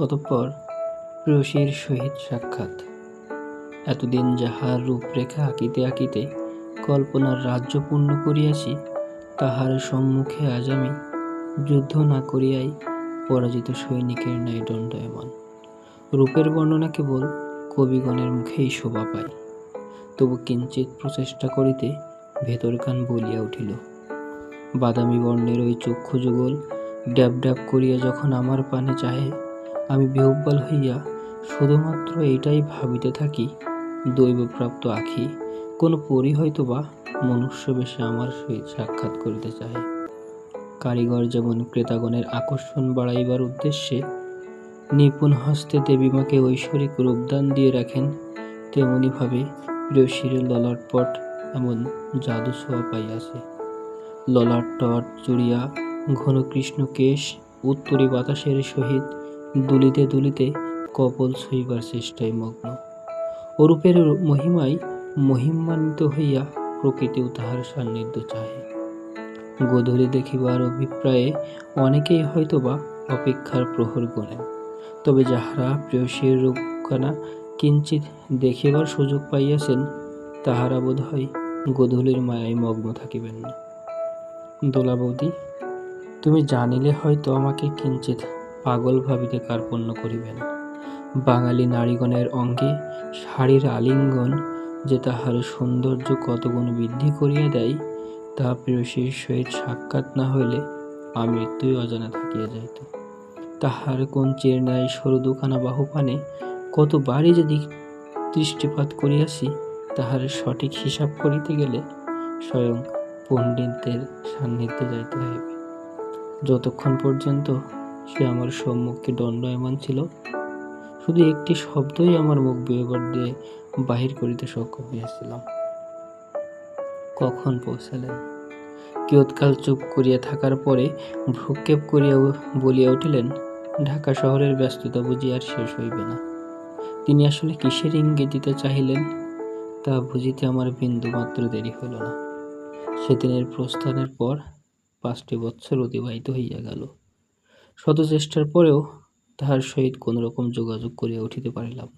অতঃপর প্রেয়সীর সহিত সাক্ষাৎ। এতদিন যাহার রূপরেখা আঁকিতে আঁকিতে কল্পনার রাজ্য পূর্ণ করিয়াছি, তাহার সম্মুখে আজ আমি যুদ্ধ না করিয়াই পরাজিত সৈনিকের ন্যায় দণ্ডায়মান। রূপের বর্ণনা কেবল কবিগণের মুখেই শোভা পায়। তবু কিঞ্চিত প্রচেষ্টা করিতে ভেতরকান বলিয়া উঠিল। বাদামি বর্ণের ওই চক্ষু যুগল ড্যাব ড্যাব করিয়া যখন আমার পানে চাহে, আমি বিহ্বল হইয়া শুধুমাত্র এটাই ভাবিতে থাকি, দৈবপ্রাপ্ত আঁখি কোনো পরী হয়তো বা মনুষ্য বেশে আমার সহিত সাক্ষাৎ করিতে চাহে। কারিগর যেমন ক্রেতাগণের আকর্ষণ বাড়াইবার উদ্দেশ্যে নিপুণ হস্তে দেবীমাকে ঐশ্বরিক রূপদান দিয়ে রাখেন, তেমনিভাবে প্রেয়সীর ললাটপট এমন জাদু ছোঁয়া পাইয়াছে। ললাট টট জুড়িয়া ঘন কৃষ্ণ কেশ উত্তরী বাতাসের সহিত দুলিতে দুলিতে কপল ছুঁইবার চেষ্টায় মগ্ন। অরূপের মহিমায় মহিমান্বিত হইয়া প্রকৃতিও তাহার সান্নিধ্য চাহে। গোধূলি দেখিবার অভিপ্রায়ে অনেকেই হয়তোবা অপেক্ষার প্রহর গোনেন, তবে যাহারা প্রেয়সীর রূপখানা কিঞ্চিত দেখিবার সুযোগ পাইয়াছেন, তাহারা বোধ হয় গোধূলির মায়ায় মগ্ন থাকিবেন না। দোলা বৌদি, তুমি জানিলে হয়তো আমাকে কিঞ্চিত পাগল ভাবিতে কার্পণ্য করিবে না। বাঙালি নারীগণের অঙ্গে শাড়ির আলিঙ্গন যে তাহার সৌন্দর্য কতগুণ বৃদ্ধি করিয়া দেয়, তাহা প্রেয়সীর সহিত সাক্ষাৎ না হইলে আমৃত্যুই অজানা থাকিয়া যাইত। তাহার কঞ্চির ন্যায় সরু দুখানা বাহুপানে কতবারই যে দৃষ্টিপাত করিয়াছি, তাহার সঠিক হিসাব করিতে গেলে স্বয়ং পণ্ডিতের সান্নিধ্যে যাইতে হইবে। যতক্ষণ পর্যন্ত সে আমার সম্মুখে দণ্ডায়মান ছিল, শুধু একটি শব্দই আমার মুখ বিহ্বল দিয়ে বাহির করিতে সক্ষম হইয়াছিলাম। কখন পৌঁছালেন? কিয়ৎকাল চুপ করিয়া থাকার পরে ভ্রুক্ষেপ করিয়া বলিয়া উঠিলেন, ঢাকা শহরের ব্যস্ততা বুঝি আর শেষ হইবে না। তিনি আসলে কিসের ইঙ্গিত দিতে চাহিলেন, তা বুঝিতে আমার বিন্দুমাত্র দেরি হইল না। সেদিনের প্রস্থানের পর 5টি বৎসর অতিবাহিত হইয়া গেল। শত চেষ্টার পরেও তাহার সহিত কোন রকম যোগাযোগ করিয়া উঠিতে পারিলাম না।